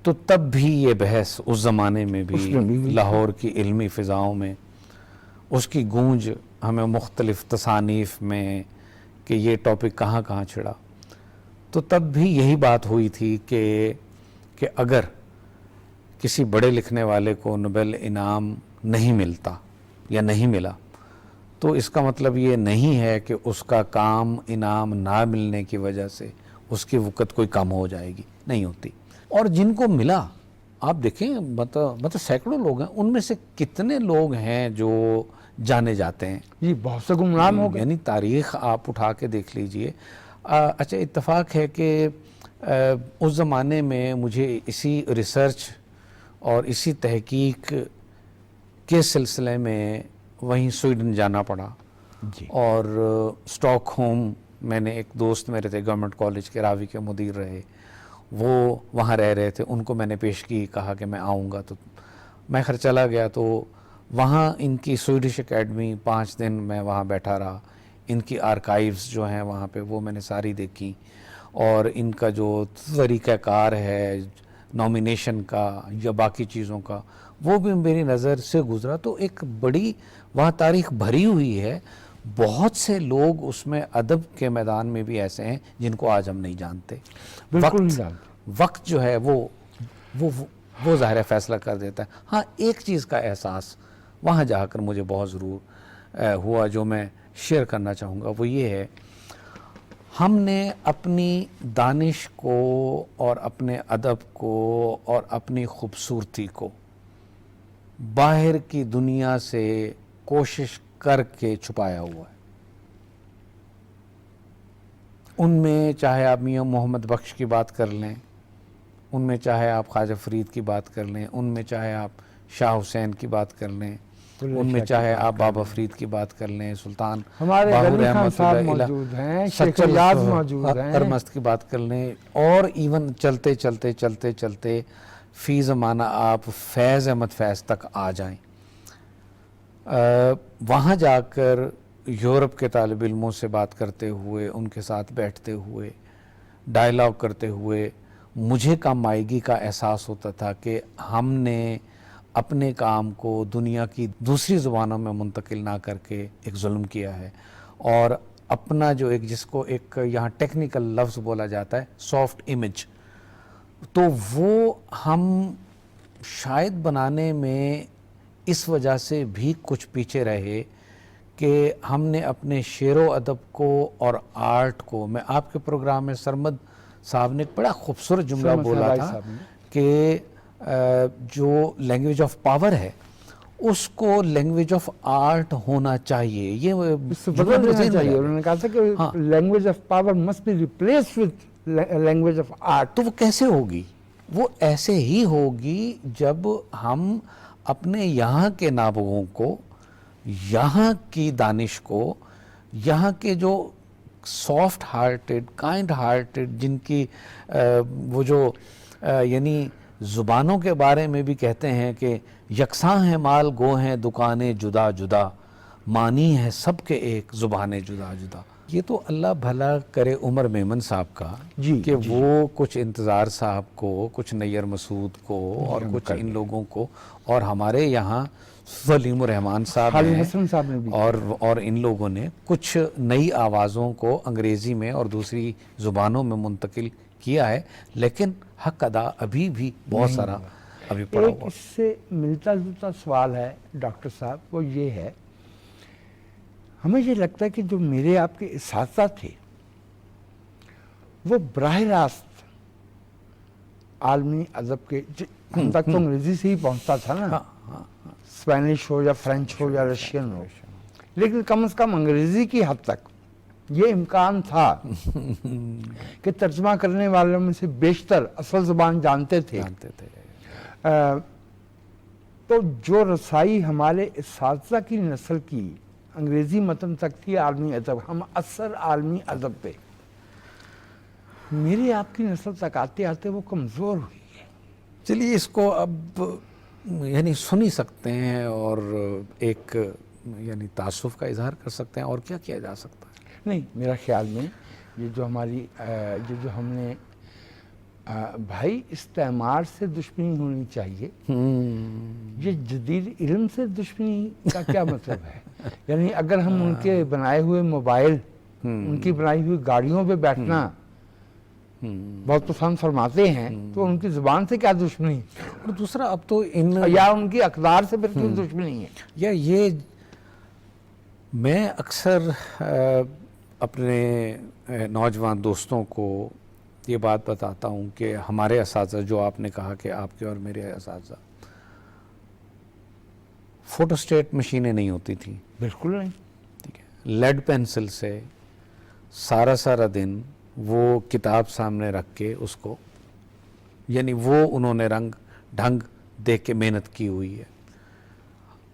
تو تب بھی یہ بحث اس زمانے میں بھی لاہور کی علمی فضاؤں میں اس کی گونج ہمیں مختلف تصانیف میں کہ یہ ٹاپک کہاں کہاں چھڑا. تو تب بھی یہی بات ہوئی تھی کہ اگر کسی بڑے لکھنے والے کو نوبیل انعام نہیں ملتا یا نہیں ملا تو اس کا مطلب یہ نہیں ہے کہ اس کا کام انعام نہ ملنے کی وجہ سے اس کی وقت کوئی کم ہو جائے گی. نہیں ہوتی. اور جن کو ملا، آپ دیکھیں مطلب سینکڑوں لوگ ہیں، ان میں سے کتنے لوگ ہیں جو جانے جاتے ہیں. جی بہت سے گمنام ہو گئے. یعنی تاریخ آپ اٹھا کے دیکھ لیجئے. اچھا اتفاق ہے کہ اس زمانے میں مجھے اسی ریسرچ اور اسی تحقیق کے سلسلے میں وہیں سویڈن جانا پڑا. اور اسٹاک ہوم میں نے ایک دوست میرے تھے، گورنمنٹ کالج کے راوی کے مدیر رہے، وہ وہاں رہ رہے تھے. ان کو میں نے پیش کی، کہا کہ میں آؤں گا. تو میں خیر چلا گیا. تو وہاں ان کی سویڈش اکیڈمی 5 دن میں وہاں بیٹھا رہا. ان کی آرکائیوز جو ہیں وہاں پہ وہ میں نے ساری دیکھی، اور ان کا جو طریقہ کار ہے نامینیشن کا یا باقی چیزوں کا وہ بھی میری نظر سے گزرا. تو ایک بڑی وہاں تاریخ بھری ہوئی ہے. بہت سے لوگ اس میں ادب کے میدان میں بھی ایسے ہیں جن کو آج ہم نہیں جانتے. وقت جو ہے وہ ظاہر فیصلہ کر دیتا ہے. ہاں ایک چیز کا احساس وہاں جا کر مجھے بہت ضرور ہوا جو میں شیئر کرنا چاہوں گا، وہ یہ ہے ہم نے اپنی دانش کو اور اپنے ادب کو اور اپنی خوبصورتی کو باہر کی دنیا سے کوشش کر کے چھپایا ہوا ہے. ان میں چاہے آپ میاں محمد بخش کی بات کر لیں، ان میں چاہے آپ خواجہ فرید کی بات کر لیں، ان میں چاہے آپ شاہ حسین کی بات کر لیں، ان میں چاہے آپ بابا فرید کی بات کر لیں، سلطان ہمارے باہو غنی خان رحمۃ صاحب اللہ علیہ، موجود ہیں، شیخ سچل ریاض موجود ہیں. ارمست کی بات کر لیں، اور ایون چلتے چلتے چلتے چلتے فی زمانہ آپ فیض احمد فیض تک آ جائیں. وہاں جا کر یورپ کے طالب علموں سے بات کرتے ہوئے، ان کے ساتھ بیٹھتے ہوئے، ڈائلاگ کرتے ہوئے مجھے کم مائیگی کا احساس ہوتا تھا کہ ہم نے اپنے کام کو دنیا کی دوسری زبانوں میں منتقل نہ کر کے ایک ظلم کیا ہے، اور اپنا جو ایک جس کو ایک یہاں ٹیکنیکل لفظ بولا جاتا ہے سافٹ امیج، تو وہ ہم شاید بنانے میں اس وجہ سے بھی کچھ پیچھے رہے کہ ہم نے اپنے شعر و ادب کو اور آرٹ کو، میں آپ کے پروگرام میں سرمد صاحب نے ایک بڑا خوبصورت جملہ بولا تھا کہ جو لینگویج آف پاور ہے اس کو لینگویج آف آرٹ ہونا چاہیے. یہ بدل دینا چاہیے. انہوں نے کہا تھا کہ language of power must be replaced with language of art. تو وہ کیسے ہوگی؟ وہ ایسے ہی ہوگی جب ہم اپنے یہاں کے نابغوں کو، یہاں کی دانش کو، یہاں کے جو سافٹ ہارٹڈ، کائنڈ ہارٹڈ، جن کی وہ جو یعنی زبانوں کے بارے میں بھی کہتے ہیں کہ یکساں ہیں مال گو ہیں دکانیں جدا جدا، مانی ہے سب کے ایک زبانیں جدا جدا. یہ تو اللہ بھلا کرے عمر میمن صاحب کا کہ وہ کچھ انتظار صاحب کو، کچھ نیر مسعود کو، اور کچھ ان لوگوں کو، اور ہمارے یہاں سلیم الرحمان صاحب ہیں اور ان لوگوں نے کچھ نئی آوازوں کو انگریزی میں اور دوسری زبانوں میں منتقل کیا ہے، لیکن حق ادا ابھی بھی بہت سارا ابھی پڑا ہوا. اس سے ملتا جلتا سوال ہے ڈاکٹر صاحب، وہ یہ ہے، ہمیں یہ لگتا ہے کہ جو میرے آپ کے اساتذہ تھے وہ براہ راست عالمی ادب کے ہم تک تو انگریزی سے ہی پہنچتا تھا نا، اسپینش ہو یا فرینچ ہو یا رشین ہو، لیکن کم از کم انگریزی کی حد تک یہ امکان تھا کہ ترجمہ کرنے والوں میں سے بیشتر اصل زبان جانتے تھے. تو جو رسائی ہمارے اساتذہ کی نسل کی انگریزی متن تک تھی عالمی ادب، ہم اثر عالمی ادب پہ، میری آپ کی نسل تک آتے آتے وہ کمزور ہوئی ہے. چلیے اس کو اب یعنی سن ہی سکتے ہیں اور ایک یعنی تعصب کا اظہار کر سکتے ہیں، اور کیا کیا جا سکتا ہے. نہیں، میرا خیال میں یہ جو ہماری یہ جو ہم نے بھائی استعمار سے دشمنی ہونی چاہیے، یہ جدید علم سے دشمنی کا کیا مطلب ہے؟ یعنی اگر ہم ان کے بنائے ہوئے موبائل، ان کی بنائی ہوئی گاڑیوں پہ بیٹھنا بہت پسند فرماتے ہیں تو ان کی زبان سے کیا دشمنی؟ اور دوسرا اب تو یا ان کی اقدار سے پھر کیوں دشمنی ہے؟ یا یہ میں اکثر اپنے نوجوان دوستوں کو یہ بات بتاتا ہوں کہ ہمارے اساتذہ، جو آپ نے کہا کہ آپ کے اور میرے اساتذہ، فوٹو اسٹیٹ مشینیں نہیں ہوتی تھیں. بالکل نہیں. ٹھیک ہے، لیڈ پینسل سے سارا دن وہ کتاب سامنے رکھ کے اس کو، یعنی وہ انہوں نے رنگ ڈھنگ دیکھ کے محنت کی ہوئی ہے.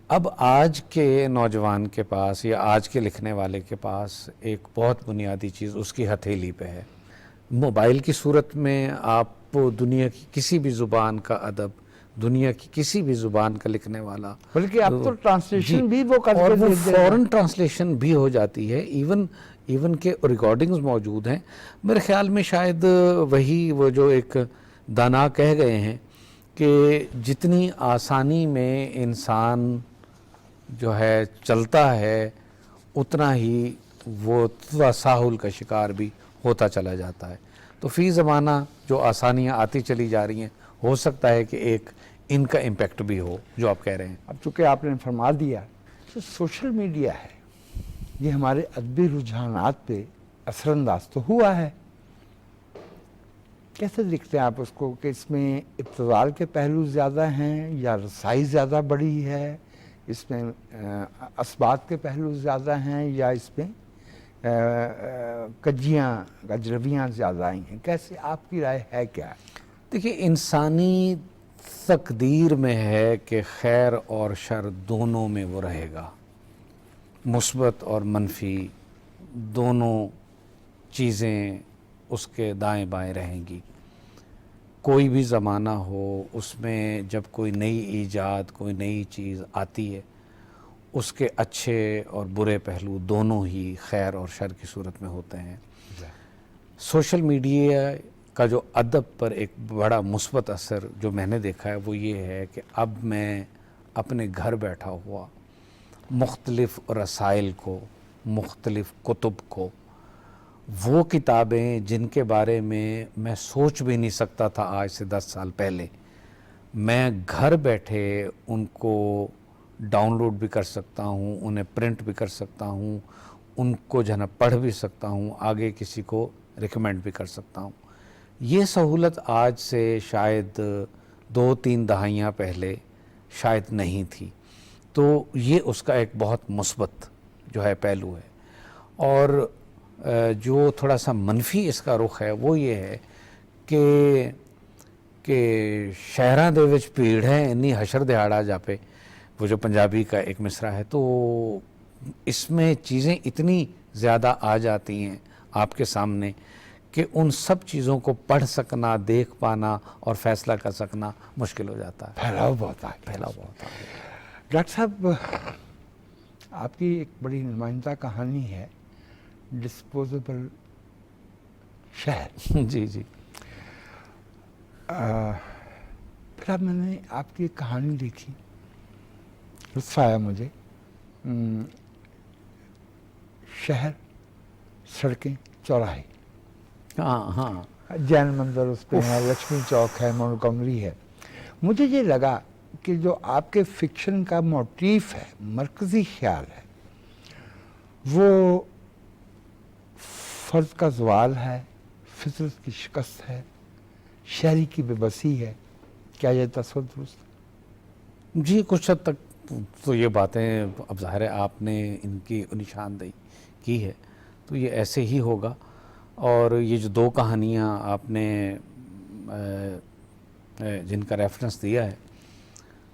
اب آج کے نوجوان کے پاس یا آج کے لکھنے والے کے پاس ایک بہت بنیادی چیز اس کی ہتھیلی پہ ہے. موبائل کی صورت میں آپ دنیا کی کسی بھی زبان کا ادب، دنیا کی کسی بھی زبان کا لکھنے والا، بلکہ اب تو ٹرانسلیشن بھی وہ کر اور کے وہ دے دے فوراً ٹرانسلیشن بھی ہو جاتی ہے. ایون کے ریکارڈنگز موجود ہیں. میرے خیال میں شاید وہی وہ جو ایک دانا کہہ گئے ہیں کہ جتنی آسانی میں انسان جو ہے چلتا ہے اتنا ہی وہ تساہل کا شکار بھی ہوتا چلا جاتا ہے. تو فی زمانہ جو آسانیاں آتی چلی جا رہی ہیں، ہو سکتا ہے کہ ایک ان کا امپیکٹ بھی ہو جو آپ کہہ رہے ہیں. اب چونکہ آپ نے فرما دیا، جو سوشل میڈیا ہے یہ ہمارے ادبی رجحانات پہ اثر انداز تو ہوا ہے. کیسے دیکھتے ہیں آپ اس کو کہ اس میں ابتذال کے پہلو زیادہ ہیں یا رسائی زیادہ بڑی ہے, اس میں اسبات کے پہلو زیادہ ہیں یا اس میں کجیاں گجرویاں زیادہ آئی ہیں؟ کیسے آپ کی رائے ہے کیا؟ دیکھیے انسانی تقدیر میں ہے کہ خیر اور شر دونوں میں وہ رہے گا, مثبت اور منفی دونوں چیزیں اس کے دائیں بائیں رہیں گی. کوئی بھی زمانہ ہو اس میں جب کوئی نئی ایجاد کوئی نئی چیز آتی ہے اس کے اچھے اور برے پہلو دونوں ہی خیر اور شر کی صورت میں ہوتے ہیں. سوشل میڈیا کا جو ادب پر ایک بڑا مثبت اثر جو میں نے دیکھا ہے وہ یہ ہے کہ اب میں اپنے گھر بیٹھا ہوا مختلف رسائل کو, مختلف کتب کو, وہ کتابیں جن کے بارے میں سوچ بھی نہیں سکتا تھا آج سے 10 سال پہلے, میں گھر بیٹھے ان کو ڈاؤن لوڈ بھی کر سکتا ہوں, انہیں پرنٹ بھی کر سکتا ہوں, ان کو جو ہے نا پڑھ بھی سکتا ہوں, آگے کسی کو ریکمینڈ بھی کر سکتا ہوں. یہ سہولت آج سے شاید 2-3 دہائیاں پہلے شاید نہیں تھی. تو یہ اس کا ایک بہت مثبت جو ہے پہلو ہے. اور جو تھوڑا سا منفی اس کا رخ ہے وہ یہ ہے کہ شہراں دے وچ بھیڑ ہے انی حشر دہاڑا جا پہ, وہ جو پنجابی کا ایک مصرع ہے, تو اس میں چیزیں اتنی زیادہ آ جاتی ہیں آپ کے سامنے کہ ان سب چیزوں کو پڑھ سکنا, دیکھ پانا اور فیصلہ کر سکنا مشکل ہو جاتا ہے. پھیلاؤ بہت آ گیا. ڈاکٹر صاحب آپ کی ایک بڑی نمائندہ کہانی ہے ڈسپوزیبل شہر. جی جی. پھر اب میں نے آپ کی ایک کہانی دیکھی, لطف آیا مجھے. شہر, سڑکیں, چوراہے, ہاں جین مندر اس پہ ہے, لکشمی چوک ہے, مونٹگومری ہے. مجھے یہ لگا کہ جو آپ کے فکشن کا موٹیف ہے, مرکزی خیال ہے, وہ فرد کا زوال ہے, فطرت کی شکست ہے, شہری کی بے بسی ہے. کیا یہ تصور درست ہے؟ جی کچھ حد تک تو یہ باتیں اب ظاہر ہے آپ نے ان کی نشاندہی کی ہے تو یہ ایسے ہی ہوگا. اور یہ جو 2 کہانیاں آپ نے جن کا ریفرنس دیا ہے,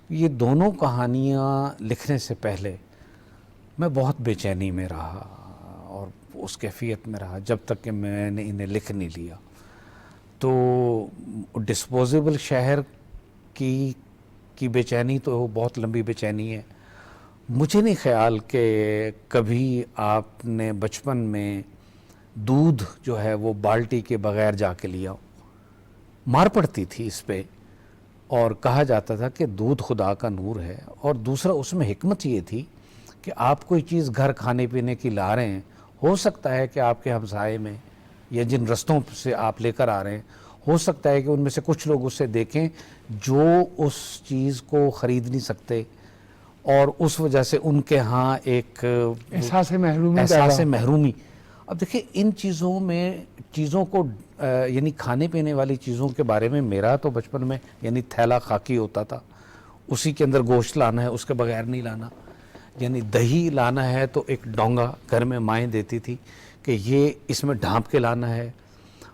یہ دونوں کہانیاں لکھنے سے پہلے میں بہت بے چینی میں رہا اور اس کیفیت میں رہا جب تک کہ میں نے انہیں لکھ نہیں لیا. تو ڈسپوزیبل شہر کی بے چینی تو بہت لمبی بے چینی ہے. مجھے نہیں خیال کہ کبھی آپ نے بچپن میں دودھ جو ہے وہ بالٹی کے بغیر جا کے لیا ہو. مار پڑتی تھی اس پہ اور کہا جاتا تھا کہ دودھ خدا کا نور ہے. اور دوسرا اس میں حکمت یہ تھی کہ آپ کوئی چیز گھر کھانے پینے کی لا رہے ہیں, ہو سکتا ہے کہ آپ کے ہمسائے میں یا جن رستوں سے آپ لے کر آ رہے ہیں ہو سکتا ہے کہ ان میں سے کچھ لوگ اسے دیکھیں جو اس چیز کو خرید نہیں سکتے اور اس وجہ سے ان کے ہاں ایک احساس محرومی. اب دیکھیں ان چیزوں کو یعنی کھانے پینے والی چیزوں کے بارے میں میرا تو بچپن میں یعنی تھیلا خاکی ہوتا تھا, اسی کے اندر گوشت لانا ہے اس کے بغیر نہیں لانا. یعنی دہی لانا ہے تو ایک ڈونگا گھر میں مائیں دیتی تھی کہ یہ اس میں ڈھانپ کے لانا ہے,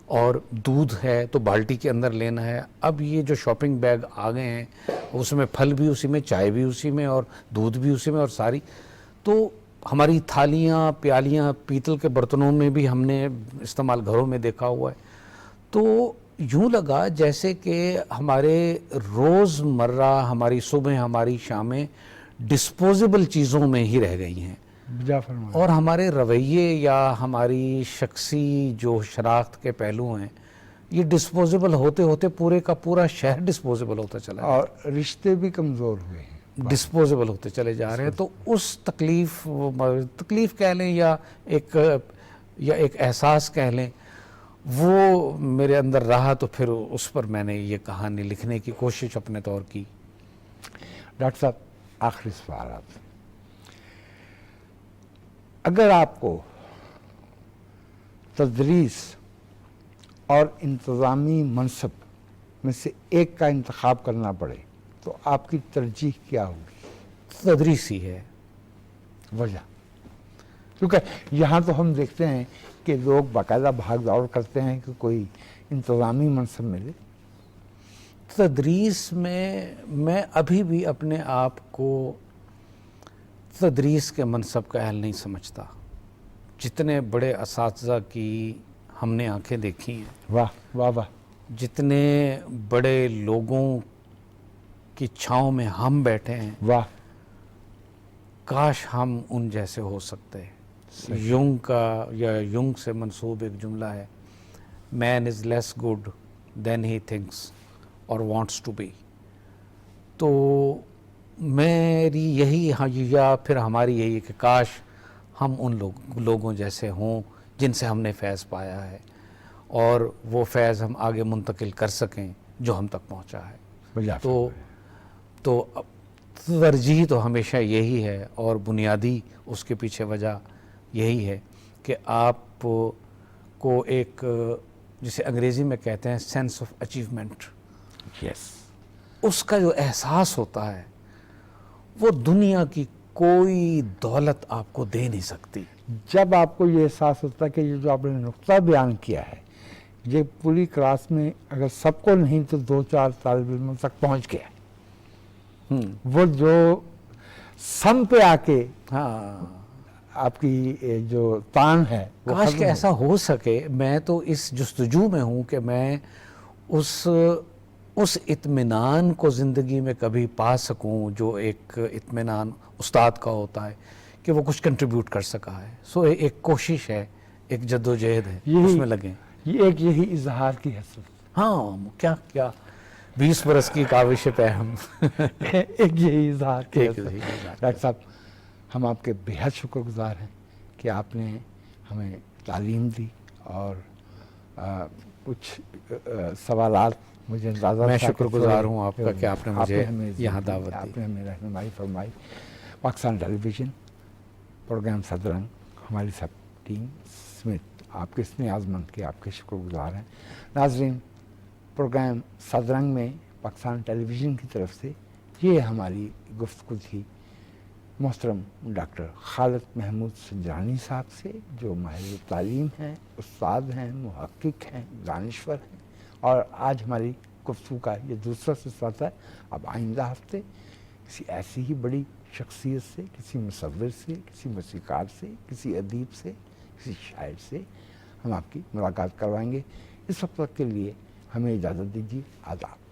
اور دودھ ہے تو بالٹی کے اندر لینا ہے. اب یہ جو شاپنگ بیگ آ گئے ہیں اس میں پھل بھی اسی میں, چائے بھی اسی میں اور دودھ بھی اسی میں اور ساری. تو ہماری تھالیاں پیالیاں پیتل کے برتنوں میں بھی ہم نے استعمال گھروں میں دیکھا ہوا ہے. تو یوں لگا جیسے کہ ہمارے روز مرہ ہماری صبح ہماری شامیں ڈسپوزیبل چیزوں میں ہی رہ گئی ہیں, اور ہمارے رویے یا ہماری شخصی جو شناخت کے پہلو ہیں یہ ڈسپوزیبل ہوتے ہوتے پورے کا پورا شہر ڈسپوزیبل ہوتا چلا ہے, اور رشتے بھی کمزور ہوئے ہیں, ڈسپوزیبل ہوتے چلے جا رہے ہیں. تو اس تکلیف کہہ لیں یا ایک احساس کہہ لیں, وہ میرے اندر رہا. تو پھر اس پر میں نے یہ کہانی لکھنے کی کوشش اپنے طور کی. ڈاکٹر صاحب آخری سوال آپ سے, اگر آپ کو تدریس اور انتظامی منصب میں سے ایک کا انتخاب کرنا پڑے تو آپ کی ترجیح کیا ہوگی؟ تدریس ہی ہے. وجہ کیونکہ یہاں تو ہم دیکھتے ہیں کہ لوگ باقاعدہ بھاگ دوڑ کرتے ہیں کہ کوئی انتظامی منصب ملے. تدریس میں ابھی بھی اپنے آپ کو تدریس کے منصب کا اہل نہیں سمجھتا. جتنے بڑے اساتذہ کی ہم نے آنکھیں دیکھی ہیں, واہ واہ واہ, جتنے بڑے لوگوں کی چھاؤں میں ہم بیٹھے ہیں, واہ, کاش ہم ان جیسے ہو سکتے. یونگ کا یا یونگ سے منسوب ایک جملہ ہے, مین از لیس گڈ دین ہی تھنکس اور وانٹس ٹو بی. تو میری یہی یا پھر ہماری یہی ہے کہ کاش ہم ان لوگوں جیسے ہوں جن سے ہم نے فیض پایا ہے, اور وہ فیض ہم آگے منتقل کر سکیں جو ہم تک پہنچا ہے. تو ترجیح تو ہمیشہ یہی ہے, اور بنیادی اس کے پیچھے وجہ یہی ہے کہ آپ کو ایک, جسے انگریزی میں کہتے ہیں سینس آف اچیومنٹ, یس, اس کا جو احساس ہوتا ہے وہ دنیا کی کوئی دولت آپ کو دے نہیں سکتی. جب آپ کو یہ احساس ہوتا ہے کہ یہ جو آپ نے نقطہ بیان کیا ہے یہ پوری کلاس میں اگر سب کو نہیں تو 2-4 طالب علموں تک پہنچ گیا, وہ جو سم پہ آ کے ہاں, آپ کی جو تان ہے وہ کاش ختم کہ ایسا ہو سکے. میں تو اس جستجو میں ہوں کہ میں اس اطمینان کو زندگی میں کبھی پا سکوں جو ایک اطمینان استاد کا ہوتا ہے کہ وہ کچھ کنٹریبیوٹ کر سکا ہے. سو ایک کوشش ہے, ایک جدوجہد ہے, اس میں لگیں. یہی اظہار کی حسرت. ہاں, کیا 20 برس کی کاوش پہ ہم ایک یہی اظہار کی حسرت. یہی اظہار. ڈاکٹر صاحب, ہم آپ کے بہت شکر گزار ہیں کہ آپ نے ہمیں تعلیم دی, اور کچھ سوالات مجھے اندازہ میں تھا شکر کہ گزار ہوں آپ کا کہ آپ نے مجھے ہمیں یہاں دعوت دی. آپ نے ہمیں رہنمائی فرمائی. پاکستان ٹیلی ویژن پروگرام صدرنگ, ہماری سب ٹیم سمیت آپ کے اس نیازمند کے آپ کے شکر گزار ہیں. ناظرین, پروگرام صدرنگ میں پاکستان ٹیلی ویژن کی طرف سے یہ ہماری گفتگو تھی محترم ڈاکٹر خالد محمود سنجرانی صاحب سے, جو ماہر تعلیم ہیں, استاد ہیں, محقق ہیں, دانشور ہیں, اور آج ہماری گفتگو کا یہ دوسرا سلسلہ تھا. اب آئندہ ہفتے کسی ایسی ہی بڑی شخصیت سے, کسی مصور سے, کسی موسیقار سے, کسی ادیب سے, کسی شاعر سے ہم آپ کی ملاقات کروائیں گے. اس وقت کے لیے ہمیں اجازت دیجیے. آداب.